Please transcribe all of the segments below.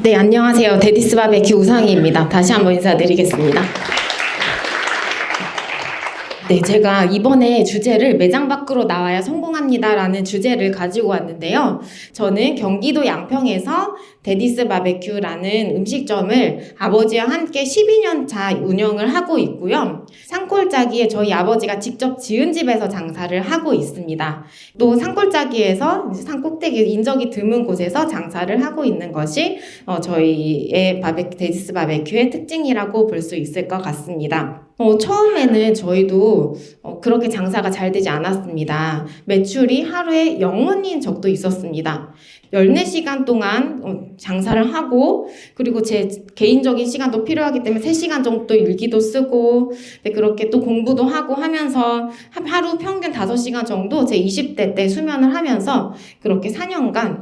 네, 안녕하세요. 데디스 바베큐 우상희입니다. 다시 한번 인사드리겠습니다. 네, 제가 이번에 주제를 매장 밖으로 나와야 성공합니다라는 주제를 가지고 왔는데요. 저는 경기도 양평에서 데디스 바베큐라는 음식점을 아버지와 함께 12년 차 운영을 하고 있고요. 산골짜기에 저희 아버지가 직접 지은 집에서 장사를 하고 있습니다. 또 산골짜기에서 산 꼭대기 인적이 드문 곳에서 장사를 하고 있는 것이 저희의 데디스 바베큐의 특징이라고 볼 수 있을 것 같습니다. 처음에는 저희도 그렇게 장사가 잘 되지 않았습니다. 매출이 하루에 0원인 적도 있었습니다. 14시간 동안 장사를 하고, 그리고 제 개인적인 시간도 필요하기 때문에 3시간 정도 일기도 쓰고, 그렇게 또 공부도 하고 하면서 하루 평균 5시간 정도 제 20대 때 수면을 하면서 그렇게 4년간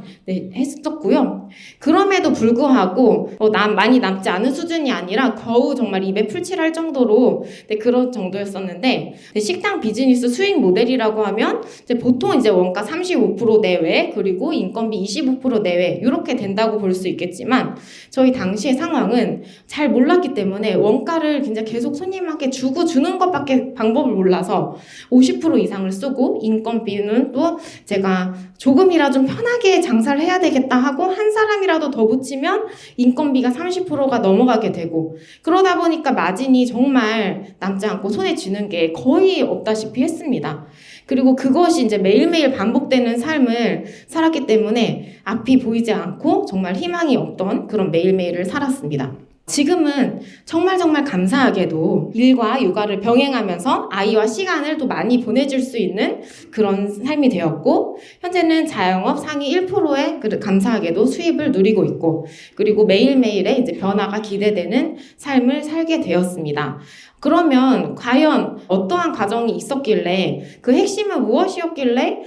했었고요. 그럼에도 불구하고 많이 남지 않은 수준이 아니라 겨우 정말 입에 풀칠할 정도로 그런 정도였었는데, 식당 비즈니스 수익 모델이라고 하면 보통 원가 35% 내외, 그리고 인건비 25% 내외 이렇게 된다고 볼 수 있겠지만, 저희 당시의 상황은 잘 몰랐기 때문에 원가를 굉장히 계속 손님한테 주는 것밖에 방법을 몰라서 50% 이상을 쓰고, 인건비는 또 제가 조금이라도 좀 편하게 장사를 해야 되겠다 하고 한 사람이라도 더 붙이면 인건비가 30%가 넘어가게 되고, 그러다 보니까 마진이 정말 남지 않고 손에 쥐는 게 거의 없다시피 했습니다. 그리고 그것이 매일매일 반복되는 삶을 살았기 때문에 앞이 보이지 않고 정말 희망이 없던 그런 매일매일을 살았습니다. 지금은 정말 감사하게도 일과 육아를 병행하면서 아이와 시간을 또 많이 보내줄 수 있는 그런 삶이 되었고, 현재는 자영업 상위 1%의 감사하게도 수입을 누리고 있고, 그리고 매일매일의 변화가 기대되는 삶을 살게 되었습니다. 그러면 과연 어떠한 과정이 있었길래, 그 핵심은 무엇이었길래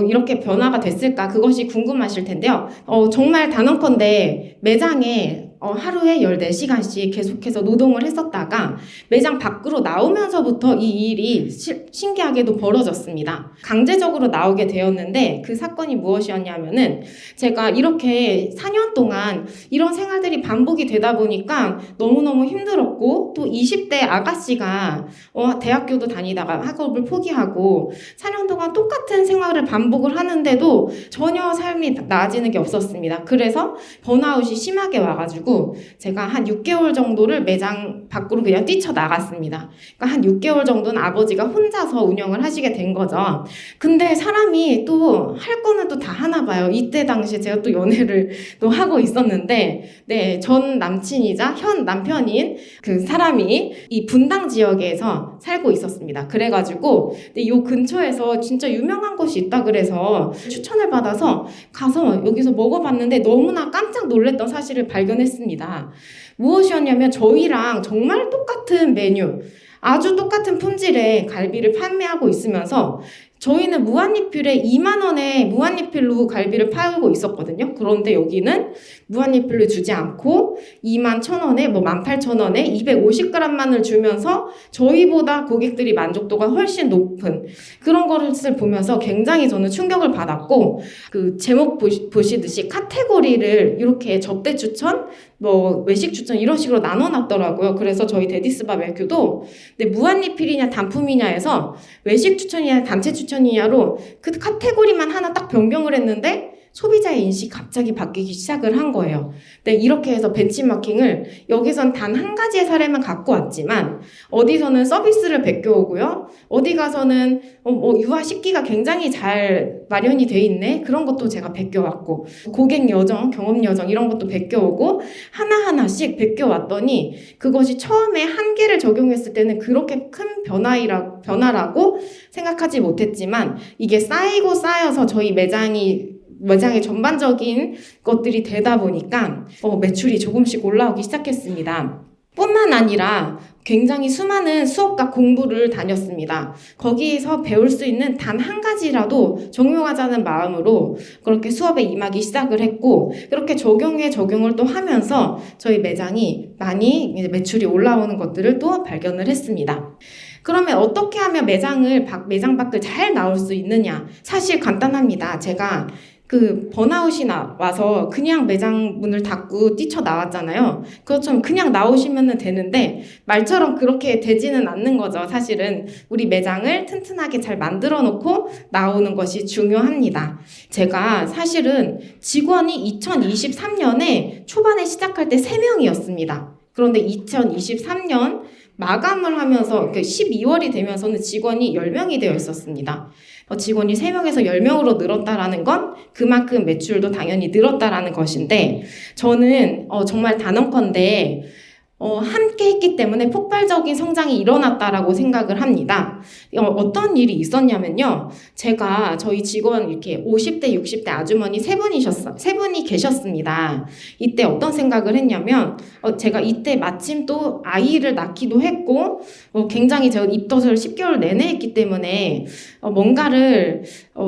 이렇게 변화가 됐을까, 그것이 궁금하실 텐데요. 정말 단언컨대 매장에 하루에 14시간씩 계속해서 노동을 했었다가 매장 밖으로 나오면서부터 이 일이 신기하게도 벌어졌습니다. 강제적으로 나오게 되었는데, 그 사건이 무엇이었냐면은, 제가 이렇게 4년 동안 이런 생활들이 반복이 되다 보니까 너무너무 힘들었고, 또 20대 아가씨가 대학교도 다니다가 학업을 포기하고 4년 동안 똑같은 생활을 반복을 하는데도 전혀 삶이 나아지는 게 없었습니다. 그래서 번아웃이 심하게 와가지고 제가 한 6개월 정도를 매장 밖으로 그냥 뛰쳐나갔습니다. 그러니까 한 6개월 정도는 아버지가 혼자서 운영을 하시게 된 거죠. 근데 사람이 또 할 거는 또 다 하나 봐요. 이때 당시에 제가 또 연애를 또 하고 있었는데, 전 남친이자 현 남편인 그 사람이 이 분당 지역에서 살고 있었습니다. 그래가지고 이 근처에서 진짜 유명한 곳이 있다 그래서 추천을 받아서 가서 여기서 먹어봤는데 너무나 깜짝 놀랐던 사실을 발견했습니다. 무엇이었냐면, 저희랑 정말 똑같은 메뉴, 아주 똑같은 품질의 갈비를 판매하고 있으면서 저희는 무한리필에 2만원에 무한리필로 갈비를 팔고 있었거든요. 그런데 여기는 무한리필로 주지 않고 21,000원에 18,000원에 250g만을 주면서 저희보다 고객들이 만족도가 훨씬 높은 그런 것을 보면서 굉장히 저는 충격을 받았고, 그 제목 보시듯이 카테고리를 이렇게 접대 추천, 외식 추천 이런 식으로 나눠놨더라고요. 그래서 저희 데디스 바베큐도 무한리필이냐 단품이냐에서 외식 추천이냐 단체 추천이냐로 그 카테고리만 하나 딱 변경을 했는데, 소비자의 인식이 갑자기 바뀌기 시작을 한 거예요. 이렇게 해서 벤치마킹을 여기선 단 한 가지의 사례만 갖고 왔지만, 어디서는 서비스를 베껴오고요, 어디 가서는 유아 식기가 굉장히 잘 마련이 돼 있네, 그런 것도 제가 베껴왔고, 고객 여정, 경험 여정 이런 것도 베껴오고, 하나하나씩 베껴왔더니 그것이 처음에 한 개를 적용했을 때는 그렇게 큰 변화라고 생각하지 못했지만, 이게 쌓이고 쌓여서 저희 매장의 전반적인 것들이 되다 보니까 매출이 조금씩 올라오기 시작했습니다. 뿐만 아니라 굉장히 수많은 수업과 공부를 다녔습니다. 거기에서 배울 수 있는 단 한 가지라도 적용하자는 마음으로 그렇게 수업에 임하기 시작을 했고, 그렇게 적용을 또 하면서 저희 매장이 많이 매출이 올라오는 것들을 또 발견을 했습니다. 그러면 어떻게 하면 매장 밖을 잘 나올 수 있느냐? 사실 간단합니다. 제가 그 번아웃이 와서 그냥 매장 문을 닫고 뛰쳐나왔잖아요. 그것처럼 그냥 나오시면 되는데 말처럼 그렇게 되지는 않는 거죠. 사실은 우리 매장을 튼튼하게 잘 만들어 놓고 나오는 것이 중요합니다. 제가 사실은 직원이 2023년에 초반에 시작할 때 3명이었습니다. 그런데 2023년 마감을 하면서 12월이 되면서는 직원이 10명이 되어 있었습니다. 직원이 3명에서 10명으로 늘었다라는 건 그만큼 매출도 당연히 늘었다라는 것인데 저는 정말 단언컨대 함께 했기 때문에 폭발적인 성장이 일어났다라고 생각을 합니다. 어떤 일이 있었냐면요. 제가 저희 직원 이렇게 50대, 60대 아주머니 세 분이 계셨습니다. 이때 어떤 생각을 했냐면, 제가 이때 마침 또 아이를 낳기도 했고, 굉장히 제가 입덧을 10개월 내내 했기 때문에, 뭔가를,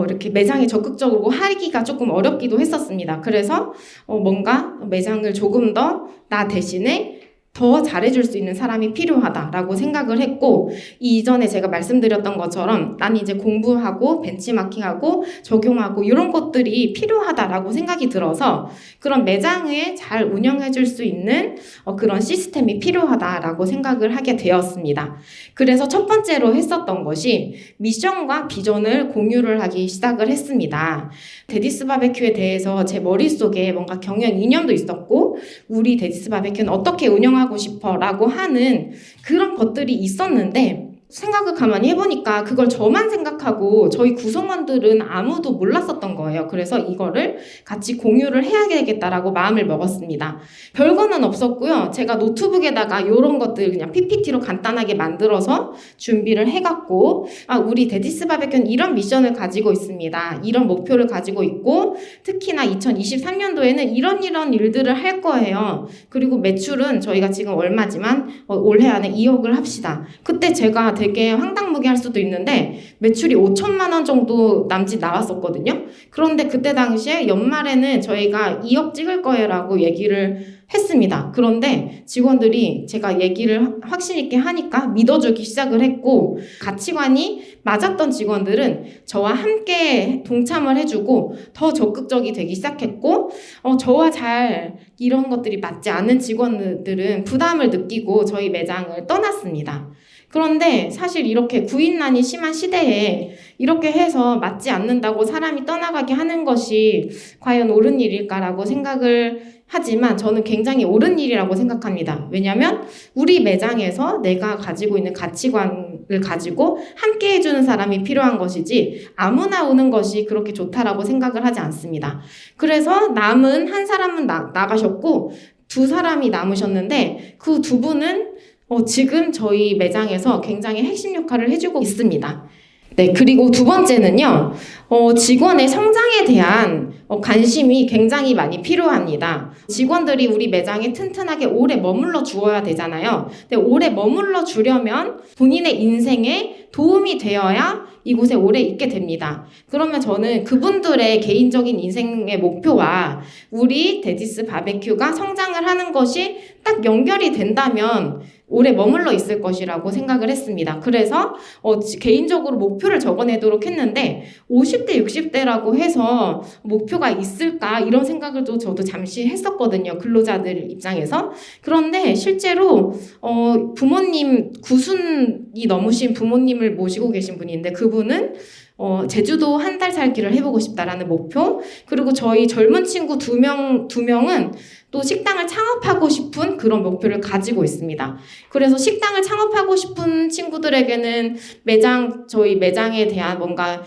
이렇게 매장에 적극적으로 하기가 조금 어렵기도 했었습니다. 그래서, 뭔가 매장을 조금 더 나 대신에 더 잘해줄 수 있는 사람이 필요하다라고 생각을 했고 이전에 제가 말씀드렸던 것처럼 난 이제 공부하고 벤치마킹하고 적용하고 이런 것들이 필요하다라고 생각이 들어서 그런 매장을 잘 운영해줄 수 있는 그런 시스템이 필요하다라고 생각을 하게 되었습니다. 그래서 첫 번째로 했었던 것이 미션과 비전을 공유를 하기 시작을 했습니다. 데디스 바베큐에 대해서 제 머릿속에 뭔가 경영 이념도 있었고 우리 데디스 바베큐는 어떻게 운영하고 싶어 라고 하는 그런 것들이 있었는데 생각을 가만히 해보니까 그걸 저만 생각하고 저희 구성원들은 아무도 몰랐었던 거예요. 그래서 이거를 같이 공유를 해야 되겠다라고 마음을 먹었습니다. 별거는 없었고요. 제가 노트북에다가 이런 것들 그냥 PPT로 간단하게 만들어서 준비를 해갖고 우리 데디스 바베큐는 이런 미션을 가지고 있습니다. 이런 목표를 가지고 있고 특히나 2023년도에는 이런 일들을 할 거예요. 그리고 매출은 저희가 지금 얼마지만 올해 안에 2억을 합시다. 그때 제가 되게 황당무계할 수도 있는데 매출이 5천만 원 정도 남짓 나왔었거든요. 그런데 그때 당시에 연말에는 저희가 2억 찍을 거예요라고 얘기를 했습니다. 그런데 직원들이 제가 얘기를 확신 있게 하니까 믿어주기 시작을 했고 가치관이 맞았던 직원들은 저와 함께 동참을 해주고 더 적극적이 되기 시작했고 저와 잘 이런 것들이 맞지 않는 직원들은 부담을 느끼고 저희 매장을 떠났습니다. 그런데 사실 이렇게 구인난이 심한 시대에 이렇게 해서 맞지 않는다고 사람이 떠나가게 하는 것이 과연 옳은 일일까라고 생각을 하지만 저는 굉장히 옳은 일이라고 생각합니다. 왜냐하면 우리 매장에서 내가 가지고 있는 가치관을 가지고 함께 해주는 사람이 필요한 것이지 아무나 오는 것이 그렇게 좋다라고 생각을 하지 않습니다. 그래서 남은 한 사람은 나가셨고 두 사람이 남으셨는데 그 두 분은 지금 저희 매장에서 굉장히 핵심 역할을 해주고 있습니다. 네, 그리고 두 번째는요, 직원의 성장에 대한 관심이 굉장히 많이 필요합니다. 직원들이 우리 매장에 튼튼하게 오래 머물러 주어야 되잖아요. 근데 오래 머물러 주려면 본인의 인생에 도움이 되어야 이곳에 오래 있게 됩니다. 그러면 저는 그분들의 개인적인 인생의 목표와 우리 데디스 바베큐가 성장을 하는 것이 딱 연결이 된다면 오래 머물러 있을 것이라고 생각을 했습니다. 그래서 개인적으로 목표를 적어내도록 했는데 50대, 60대라고 해서 목표가 있을까 이런 생각을 또 저도 잠시 했었거든요. 근로자들 입장에서. 그런데 실제로 부모님 90이 넘으신 부모님을 모시고 계신 분인데 그분은 제주도 한 달 살기를 해보고 싶다라는 목표 그리고 저희 젊은 친구 두 명은 또 식당을 창업하고 싶은 그런 목표를 가지고 있습니다. 그래서 식당을 창업하고 싶은 친구들에게는 저희 매장에 대한 뭔가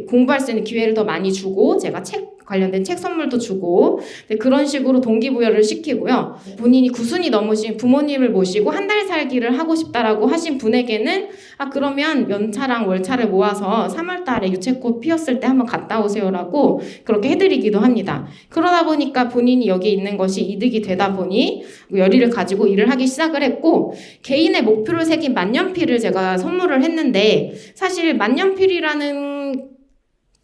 공부할 수 있는 기회를 더 많이 주고 제가 관련된 책 선물도 주고 그런 식으로 동기부여를 시키고요. 본인이 90이 넘으신 부모님을 모시고 한 달 살기를 하고 싶다라고 하신 분에게는 그러면 연차랑 월차를 모아서 3월 달에 유채꽃 피었을 때 한번 갔다 오세요라고 그렇게 해드리기도 합니다. 그러다 보니까 본인이 여기 있는 것이 이득이 되다 보니 열의를 가지고 일을 하기 시작을 했고 개인의 목표를 새긴 만년필을 제가 선물을 했는데 사실 만년필이라는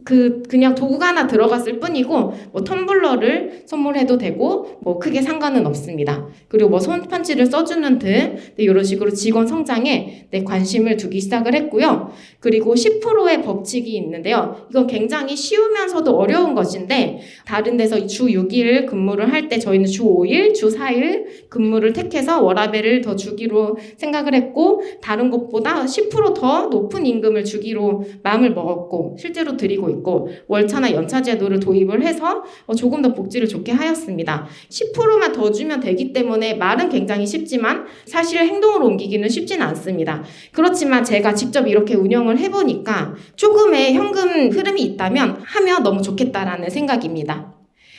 그냥 도구가 하나 들어갔을 뿐이고 뭐 텀블러를 선물해도 되고 뭐 크게 상관은 없습니다. 그리고 뭐 손편지를 써주는 등 이런 식으로 직원 성장에 관심을 두기 시작을 했고요. 그리고 10%의 법칙이 있는데요. 이건 굉장히 쉬우면서도 어려운 것인데 다른 데서 주 6일 근무를 할 때 저희는 주 5일, 주 4일 근무를 택해서 워라밸을 더 주기로 생각을 했고 다른 곳보다 10%더 높은 임금을 주기로 마음을 먹었고 실제로 드리고 있고 월차나 연차 제도를 도입을 해서 조금 더 복지를 좋게 하였습니다. 10%만 더 주면 되기 때문에 말은 굉장히 쉽지만 사실 행동으로 옮기기는 쉽지는 않습니다. 그렇지만 제가 직접 이렇게 운영을 해보니까 조금의 현금 흐름이 있다면 하면 너무 좋겠다라는 생각입니다.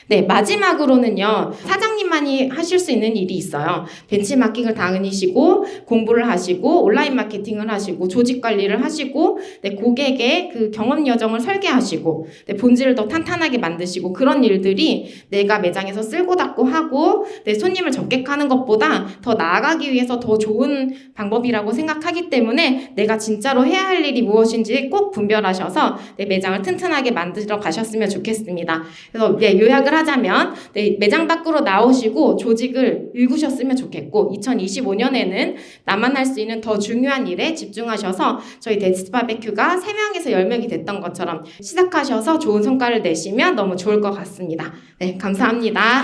네, 마지막으로는요, 사장님만이 하실 수 있는 일이 있어요. 벤치마킹을 다니시고, 공부를 하시고, 온라인 마케팅을 하시고, 조직 관리를 하시고, 고객의 그 경험 여정을 설계하시고, 본질을 더 탄탄하게 만드시고, 그런 일들이 내가 매장에서 쓸고 닦고 하고, 손님을 적객하는 것보다 더 나아가기 위해서 더 좋은 방법이라고 생각하기 때문에 내가 진짜로 해야 할 일이 무엇인지 꼭 분별하셔서 내 매장을 튼튼하게 만들어 가셨으면 좋겠습니다. 그래서 요약을 하자면 매장 밖으로 나오시고 조직을 읽으셨으면 좋겠고 2025년에는 나만 할 수 있는 더 중요한 일에 집중하셔서 저희 데디스 바베큐가 3명에서 10명이 됐던 것처럼 시작하셔서 좋은 성과를 내시면 너무 좋을 것 같습니다. 네, 감사합니다.